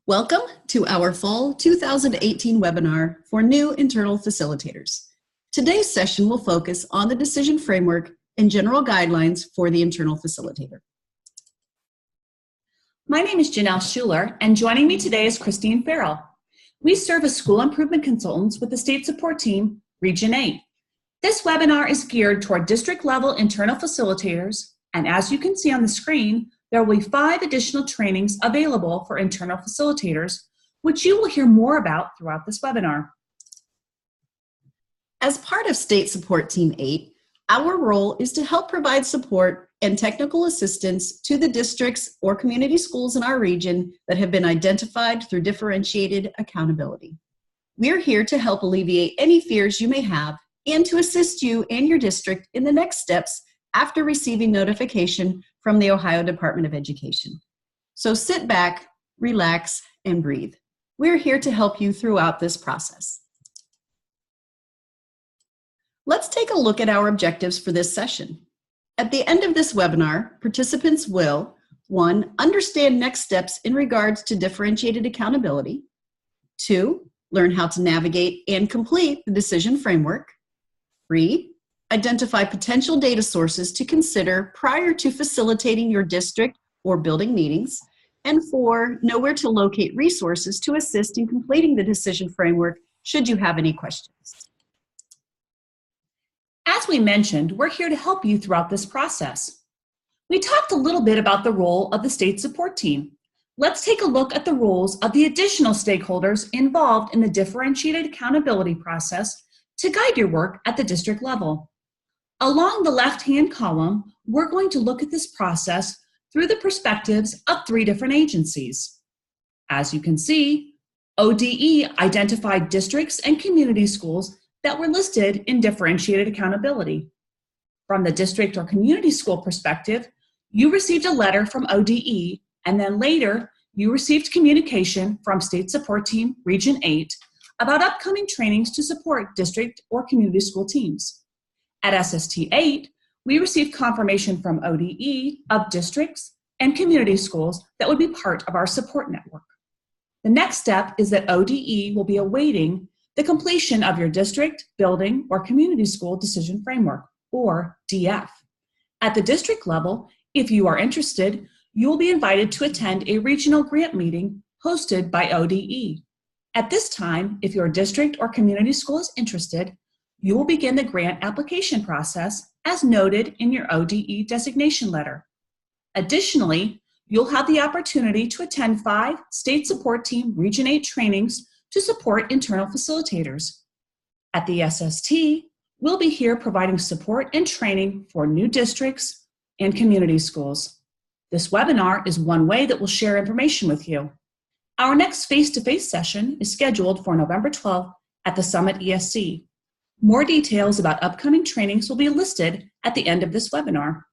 Welcome to our Fall 2018 webinar for new internal facilitators. Today's session will focus on the decision framework and general guidelines for the internal facilitator. My name is Janelle Schuler, and joining me today is Christine Farrell. We serve as school improvement consultants with the State Support Team, Region 8. This webinar is geared toward district-level internal facilitators, and as you can see on the screen, there will be 5 additional trainings available for internal facilitators, which you will hear more about throughout this webinar. As part of State Support Team 8, our role is to help provide support and technical assistance to the districts or community schools in our region that have been identified through differentiated accountability. We're here to help alleviate any fears you may have and to assist you and your district in the next steps after receiving notification from the Ohio Department of Education. So sit back, relax, and breathe. We're here to help you throughout this process. Let's take a look at our objectives for this session. At the end of this webinar, participants will, 1, understand next steps in regards to differentiated accountability. 2, learn how to navigate and complete the decision framework. 3, identify potential data sources to consider prior to facilitating your district or building meetings. And 4, know where to locate resources to assist in completing the decision framework should you have any questions. As we mentioned, we're here to help you throughout this process. We talked a little bit about the role of the State Support Team. Let's take a look at the roles of the additional stakeholders involved in the differentiated accountability process to guide your work at the district level. Along the left-hand column, we're going to look at this process through the perspectives of 3 different agencies. As you can see, ODE identified districts and community schools that were listed in differentiated accountability. From the district or community school perspective, you received a letter from ODE, and then later, you received communication from State Support Team Region 8 about upcoming trainings to support district or community school teams. At SST 8, we received confirmation from ODE of districts and community schools that would be part of our support network. The next step is that ODE will be awaiting the completion of your district, building, or community school decision framework, or DF. At the district level, if you are interested, you will be invited to attend a regional grant meeting hosted by ODE. At this time, if your district or community school is interested, you will begin the grant application process as noted in your ODE designation letter. Additionally, you'll have the opportunity to attend 5 State Support Team Region 8 trainings to support internal facilitators. At the SST, we'll be here providing support and training for new districts and community schools. This webinar is one way that we'll share information with you. Our next face-to-face session is scheduled for November 12th at the Summit ESC. More details about upcoming trainings will be listed at the end of this webinar.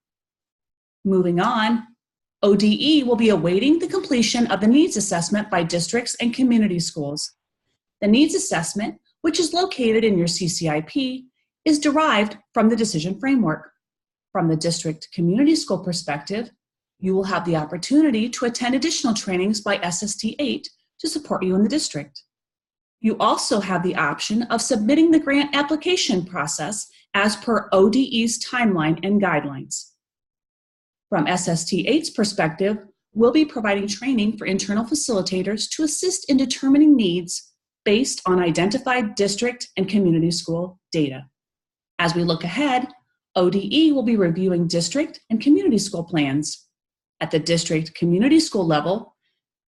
Moving on, ODE will be awaiting the completion of the needs assessment by districts and community schools. The needs assessment, which is located in your CCIP, is derived from the decision framework. From the district community school perspective, you will have the opportunity to attend additional trainings by SST 8 to support you in the district. You also have the option of submitting the grant application process as per ODE's timeline and guidelines. From SST 8's perspective, we'll be providing training for internal facilitators to assist in determining needs based on identified district and community school data. As we look ahead, ODE will be reviewing district and community school plans. At the district community school level,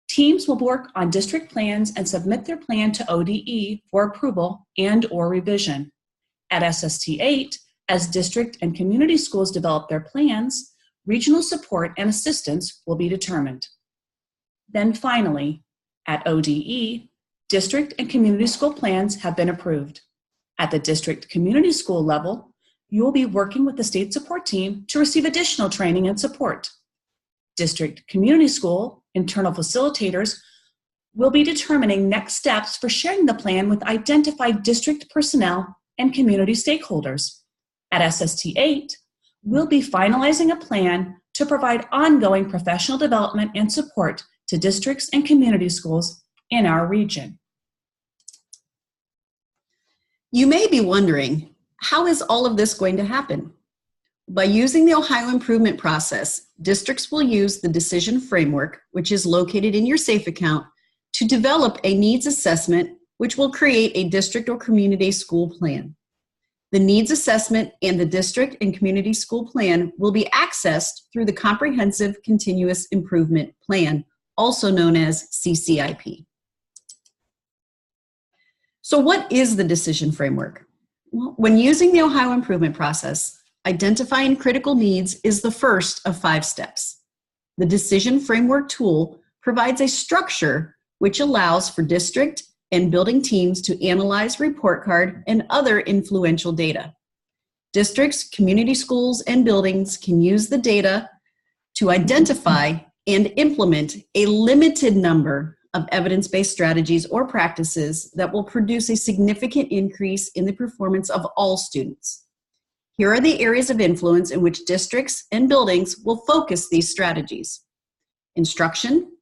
teams will work on district plans and submit their plan to ODE for approval and/or revision. At SST 8, as district and community schools develop their plans, regional support and assistance will be determined. Then finally, at ODE, district and community school plans have been approved. At the district community school level, you will be working with the State Support Team to receive additional training and support. District community school internal facilitators will be determining next steps for sharing the plan with identified district personnel and community stakeholders. At SST 8, we'll be finalizing a plan to provide ongoing professional development and support to districts and community schools in our region. You may be wondering, how is all of this going to happen? By using the Ohio Improvement Process, districts will use the decision framework, which is located in your SAFE account, to develop a needs assessment, which will create a district or community school plan. The needs assessment and the district and community school plan will be accessed through the Comprehensive Continuous Improvement Plan, also known as CCIP. So what is the decision framework? Well, when using the Ohio Improvement Process, identifying critical needs is the first of 5 steps. The decision framework tool provides a structure which allows for district and building teams to analyze report card and other influential data. Districts, community schools, and buildings can use the data to identify and implement a limited number of evidence-based strategies or practices that will produce a significant increase in the performance of all students. Here are the areas of influence in which districts and buildings will focus these strategies: instruction,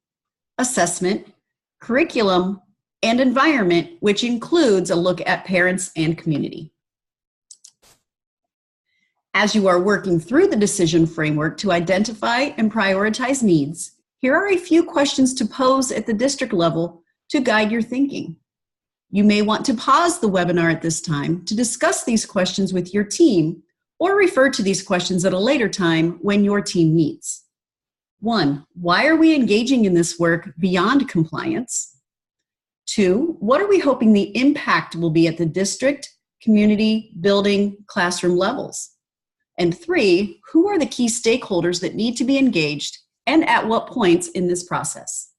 assessment, curriculum, and environment, which includes a look at parents and community. As you are working through the decision framework to identify and prioritize needs, here are a few questions to pose at the district level to guide your thinking. You may want to pause the webinar at this time to discuss these questions with your team, or refer to these questions at a later time when your team meets. 1, why are we engaging in this work beyond compliance? 2, what are we hoping the impact will be at the district, community, building, classroom levels? And 3, who are the key stakeholders that need to be engaged and at what points in this process?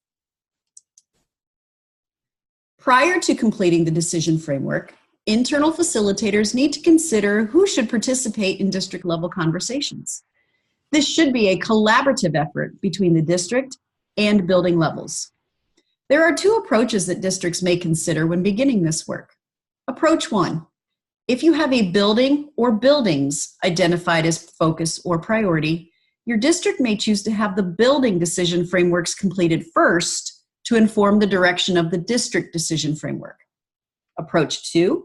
Prior to completing the decision framework, internal facilitators need to consider who should participate in district level conversations. This should be a collaborative effort between the district and building levels. There are 2 approaches that districts may consider when beginning this work. Approach 1, if you have a building or buildings identified as focus or priority, your district may choose to have the building decision frameworks completed first to inform the direction of the district decision framework. Approach 2,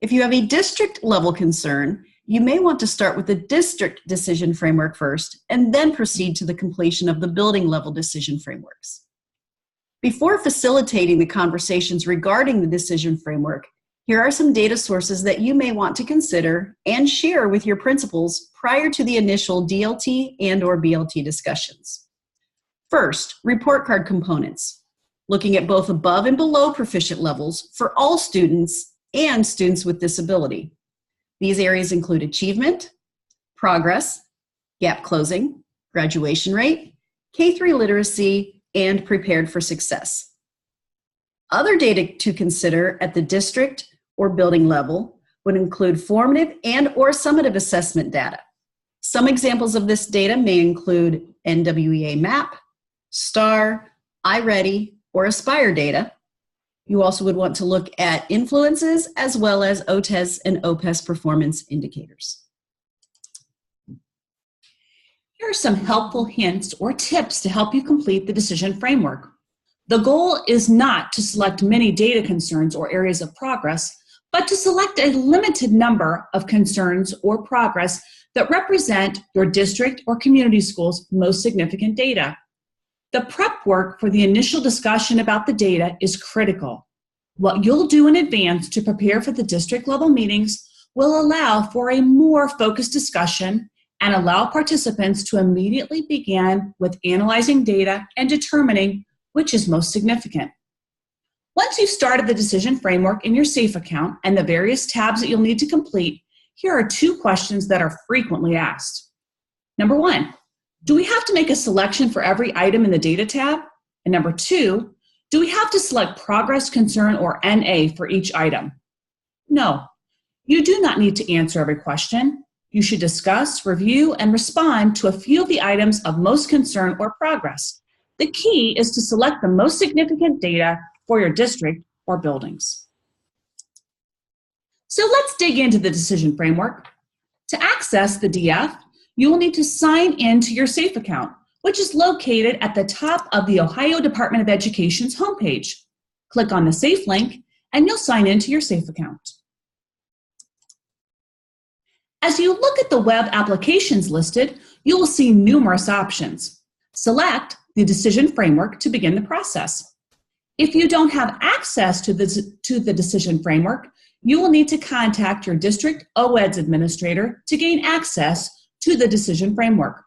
if you have a district level concern, you may want to start with the district decision framework first and then proceed to the completion of the building level decision frameworks. Before facilitating the conversations regarding the decision framework, here are some data sources that you may want to consider and share with your principals prior to the initial DLT and/or BLT discussions. First, report card components, looking at both above and below proficient levels for all students and students with disability. These areas include achievement, progress, gap closing, graduation rate, K-3 literacy, and prepared for success. Other data to consider at the district or building level would include formative and/or summative assessment data. Some examples of this data may include NWEA MAP, STAR, iReady, or Aspire data. You also would want to look at influences as well as OTES and OPES performance indicators. Here are some helpful hints or tips to help you complete the decision framework. The goal is not to select many data concerns or areas of progress, but to select a limited number of concerns or progress that represent your district or community school's most significant data. The prep work for the initial discussion about the data is critical. What you'll do in advance to prepare for the district level meetings will allow for a more focused discussion and allow participants to immediately begin with analyzing data and determining which is most significant. Once you've started the decision framework in your SAFE account and the various tabs that you'll need to complete, here are 2 questions that are frequently asked. Number 1, do we have to make a selection for every item in the data tab? And number 2, do we have to select progress, concern, or NA for each item? No, you do not need to answer every question. You should discuss, review, and respond to a few of the items of most concern or progress. The key is to select the most significant data for your district or buildings. So let's dig into the decision framework. To access the DF, you will need to sign in to your SAFE account, which is located at the top of the Ohio Department of Education's homepage. Click on the SAFE link and you'll sign into your SAFE account. As you look at the web applications listed, you will see numerous options. Select the decision framework to begin the process. If you don't have access to the decision framework, you will need to contact your district OEDS administrator to gain access to the decision framework.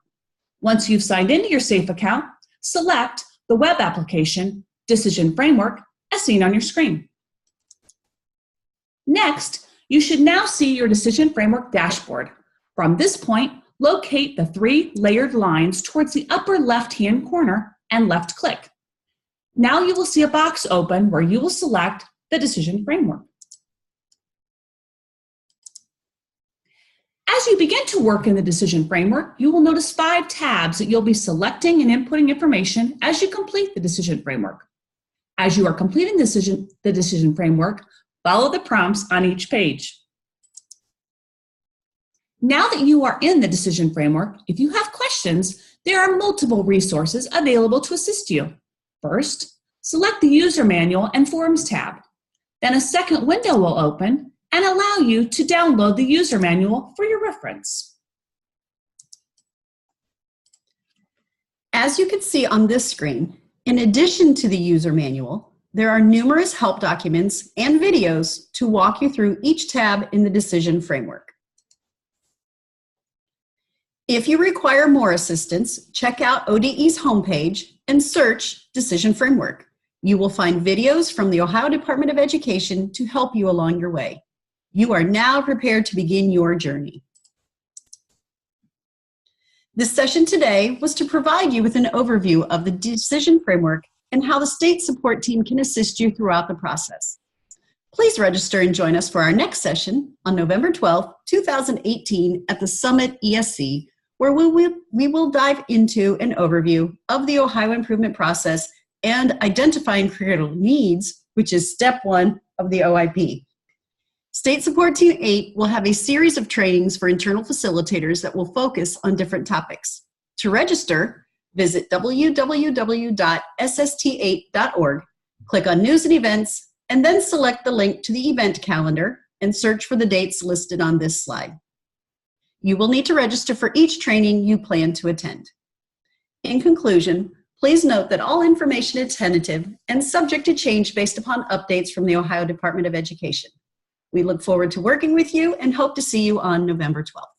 Once you've signed into your SAFE account, select the web application decision framework as seen on your screen. Next, you should now see your decision framework dashboard. From this point, locate the 3 layered lines towards the upper left-hand corner and left click. Now you will see a box open where you will select the decision framework. As you begin to work in the decision framework, you will notice 5 tabs that you'll be selecting and inputting information as you complete the decision framework. As you are completing the decision framework, follow the prompts on each page. Now that you are in the decision framework, if you have questions, there are multiple resources available to assist you. First, select the User Manual and Forms tab. Then a second window will open and allow you to download the user manual for your reference. As you can see on this screen, in addition to the user manual, there are numerous help documents and videos to walk you through each tab in the decision framework. If you require more assistance, check out ODE's homepage and search Decision Framework. You will find videos from the Ohio Department of Education to help you along your way. You are now prepared to begin your journey. This session today was to provide you with an overview of the decision framework and how the state support team can assist you throughout the process. Please register and join us for our next session on November 12, 2018 at the Summit ESC, where we will dive into an overview of the Ohio improvement process and identifying critical needs, which is step 1 of the OIP. State Support Team 8 will have a series of trainings for internal facilitators that will focus on different topics. To register, visit www.sst8.org, click on News and Events, and then select the link to the event calendar and search for the dates listed on this slide. You will need to register for each training you plan to attend. In conclusion, please note that all information is tentative and subject to change based upon updates from the Ohio Department of Education. We look forward to working with you and hope to see you on November 12th.